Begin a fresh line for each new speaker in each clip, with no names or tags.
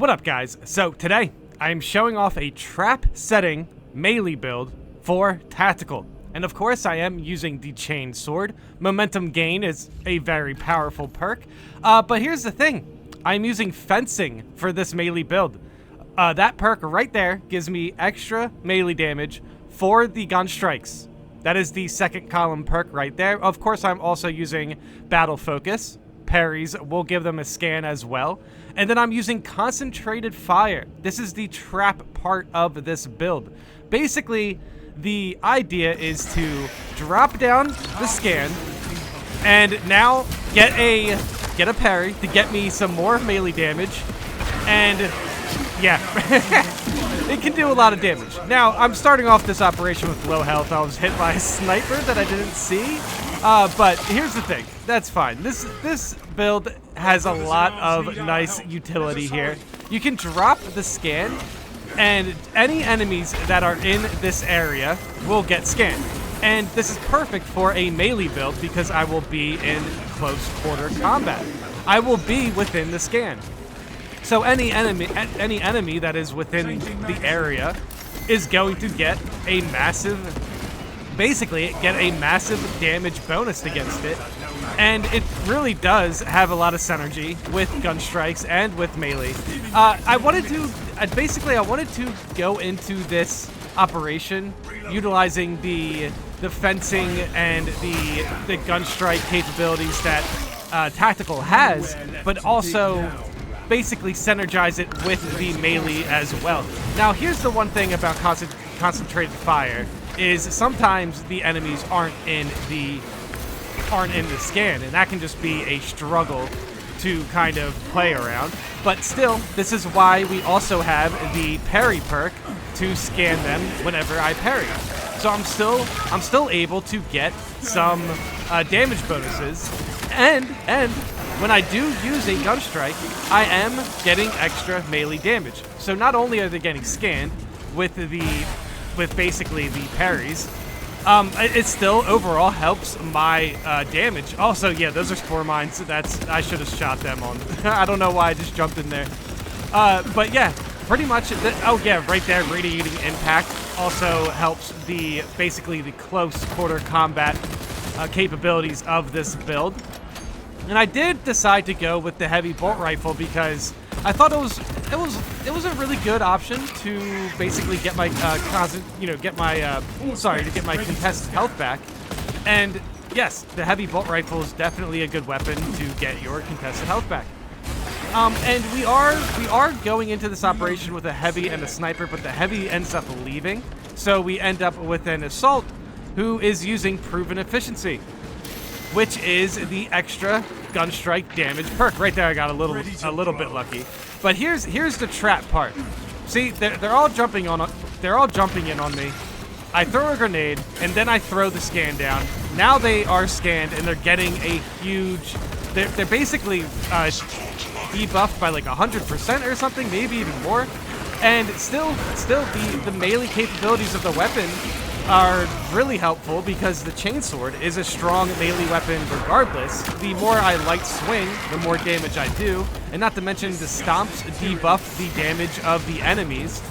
What up, guys? So today I am showing off a trap setting melee build for tactical. And of course I am using the chain sword. Momentum gain is a very powerful perk. But here's the thing. I'm using fencing for this melee build. That perk right there gives me extra melee damage for the gun strikes. That is the second column perk right there. Of course I'm also using battle focus. Parries will give them a scan as well. And then I'm using concentrated fire. This is the trap part of this build. Basically, the idea is to drop down the scan and now get a parry to get me some more melee damage. And yeah, it can do a lot of damage. Now, I'm starting off this operation with low health. I was hit by a sniper that I didn't see. But here's the thing. That's fine. This build has a lot of nice utility here. You can drop the scan, and any enemies that are in this area will get scanned. And this is perfect for a melee build because I will be in close quarter combat. I will be within the scan. So any enemy that is within the area is going to get a massive, basically get a massive damage bonus against it. And it really does have a lot of synergy with gun strikes and with melee. I wanted to go into this operation utilizing the fencing and the gun strike capabilities that tactical has, but also basically synergize it with the melee as well. Now, here's the one thing about concentrated fire is sometimes the enemies aren't in the scan, and that can just be a struggle to kind of play around. But still, this is why we also have the parry perk to scan them whenever I parry. So I'm still able to get some damage bonuses, and when I do use a gun strike, I am getting extra melee damage. So not only are they getting scanned with basically the parries, it still overall helps my damage. Also, yeah, those are spore mines. I should have shot them on. I don't know why I just jumped in there. But yeah, pretty much. Oh yeah, right there, radiating impact also helps basically the close quarter combat capabilities of this build. And I did decide to go with the heavy bolt rifle because I thought it was a really good option to basically get my get my contested health back. And yes, the heavy bolt rifle is definitely a good weapon to get your contested health back. And we are going into this operation with a heavy and a sniper, but the heavy ends up leaving, so we end up with an assault who is using proven efficiency, which is the extra gun strike damage perk. Right there, I got a little bit lucky. But here's the trap part. See, they're all jumping in on me. I throw a grenade, and then I throw the scan down. Now they are scanned, and they're getting a huge. They're basically debuffed by like 100% or something, maybe even more. And still the melee capabilities of the weapon are really helpful because the chainsword is a strong melee weapon regardless. The more I light swing, the more damage I do, and not to mention the stomps debuff the damage of the enemies.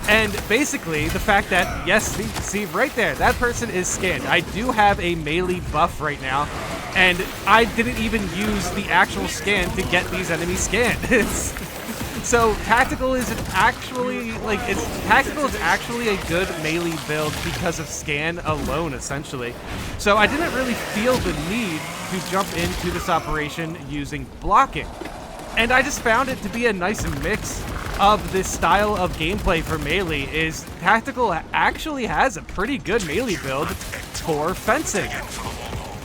And basically the fact that, yes, see right there, that person is scanned. I do have a melee buff right now, and I didn't even use the actual scan to get these enemies scanned. So tactical is actually a good melee build because of scan alone, essentially. So I didn't really feel the need to jump into this operation using blocking. And I just found it to be a nice mix of this style of gameplay for melee. Is tactical actually has a pretty good melee build for fencing.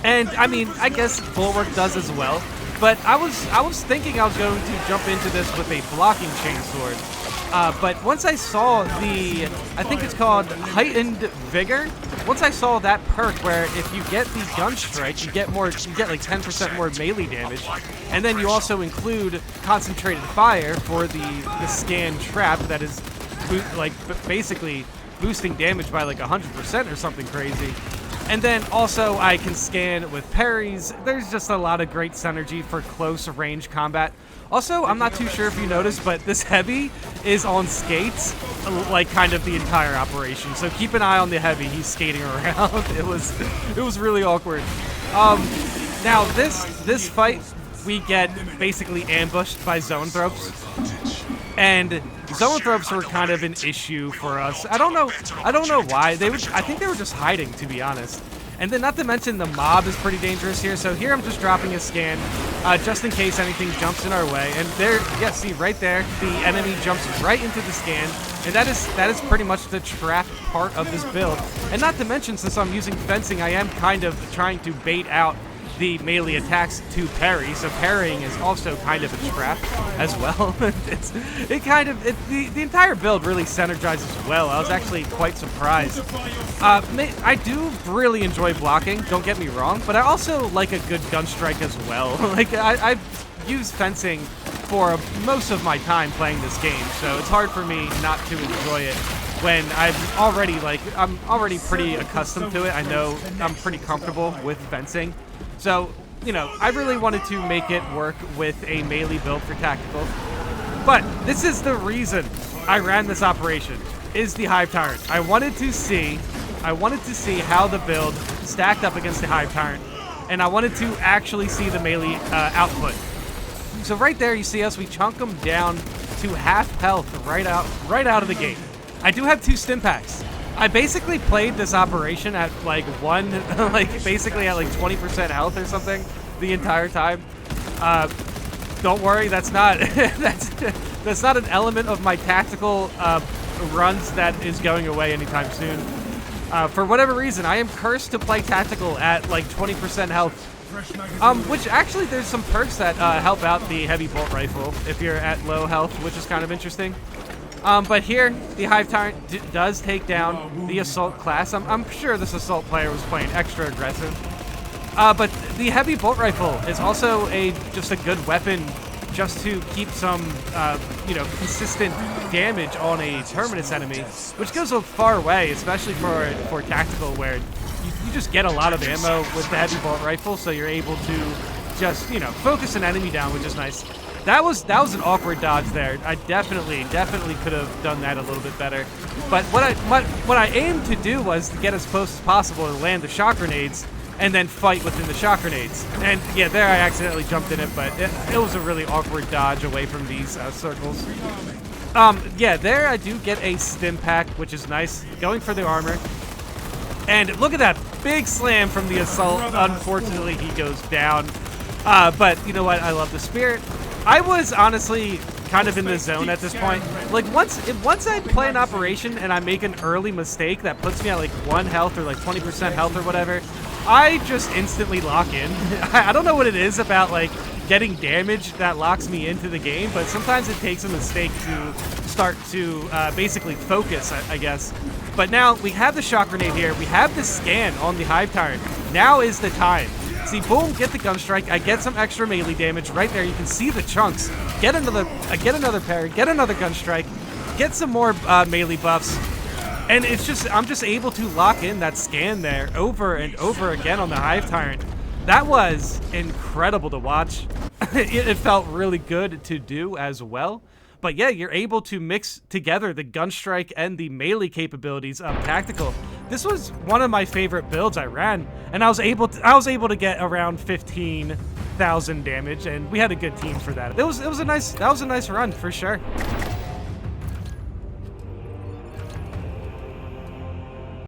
And I mean, I guess bulwark does as well. But I was thinking I was going to jump into this with a blocking chainsword. But once I saw I think it's called Heightened Vigor. Once I saw that perk where if you get the gun strike, you get like 10% more melee damage. And then you also include concentrated fire for the scan trap that is basically boosting damage by like 100% or something crazy. And then also I can scan with parries. There's just a lot of great synergy for close range combat. Also, I'm not too sure if you noticed, but this heavy is on skates, like kind of the entire operation. So keep an eye on the heavy. He's skating around. It was really awkward. Now this fight, we get basically ambushed by zoanthropes, and zoanthropes were kind of an issue for us. I don't know why. I think they were just hiding, to be honest. And then not to mention the mob is pretty dangerous here. So here I'm just dropping a scan just in case anything jumps in our way. And there, yeah, see right there, the enemy jumps right into the scan. And that is pretty much the trap part of this build. And not to mention, since I'm using fencing, I am kind of trying to bait out the melee attacks to parry, so parrying is also kind of a trap as well. The entire build really synergizes well. I was actually quite surprised. I do really enjoy blocking, don't get me wrong, but I also like a good gun strike as well. Like I've used fencing for most of my time playing this game, so it's hard for me not to enjoy it when I'm already pretty accustomed to it. I know I'm pretty comfortable with fencing. So, you know, I really wanted to make it work with a melee build for tactical. But this is the reason I ran this operation, is the Hive Tyrant. I wanted to see how the build stacked up against the Hive Tyrant, and I wanted to actually see the melee output. So right there, you see us, we chunk them down to half health right out of the gate. I do have 2 stim packs. I basically played this operation at like basically at like 20% health or something the entire time. Don't worry, that's not that's not an element of my tactical runs that is going away anytime soon. For whatever reason, I am cursed to play tactical at like 20% health. Which actually there's some perks that help out the heavy bolt rifle if you're at low health, which is kind of interesting. But here, the Hive Tyrant does take down the Assault class. I'm sure this Assault player was playing extra aggressive. But the Heavy Bolt Rifle is also just a good weapon just to keep some, consistent damage on a Terminus enemy, which goes a far way, especially for tactical, where you just get a lot of ammo with the Heavy Bolt Rifle, so you're able to just, focus an enemy down, which is nice. That was an awkward dodge there. I definitely could have done that a little bit better. But what I aimed to do was to get as close as possible to land the shock grenades and then fight within the shock grenades. And yeah, there I accidentally jumped in it, but it was a really awkward dodge away from these circles. Yeah, there I do get a stim pack, which is nice. Going for the armor. And look at that big slam from the Assault. Unfortunately, he goes down. But you know what? I love the Spirit. I was honestly kind of in the zone at this point. Like once I play an operation and I make an early mistake that puts me at like 1 health or like 20% health or whatever, I just instantly lock in. I don't know what it is about like getting damage that locks me into the game, but sometimes it takes a mistake to start to basically focus, I guess. But now we have the shock grenade here. We have the scan on the Hive Tyrant. Now is the time. See, boom, get the gun strike. I get some extra melee damage right there. You can see the chunks. Get another parry. Get another gun strike. Get some more melee buffs. And I'm just able to lock in that scan there over and over again on the Hive Tyrant. That was incredible to watch. It felt really good to do as well. But yeah, you're able to mix together the gun strike and the melee capabilities of tactical. This was one of my favorite builds I ran, and I was able to get around 15,000 damage, and we had a good team for that. That was a nice run for sure.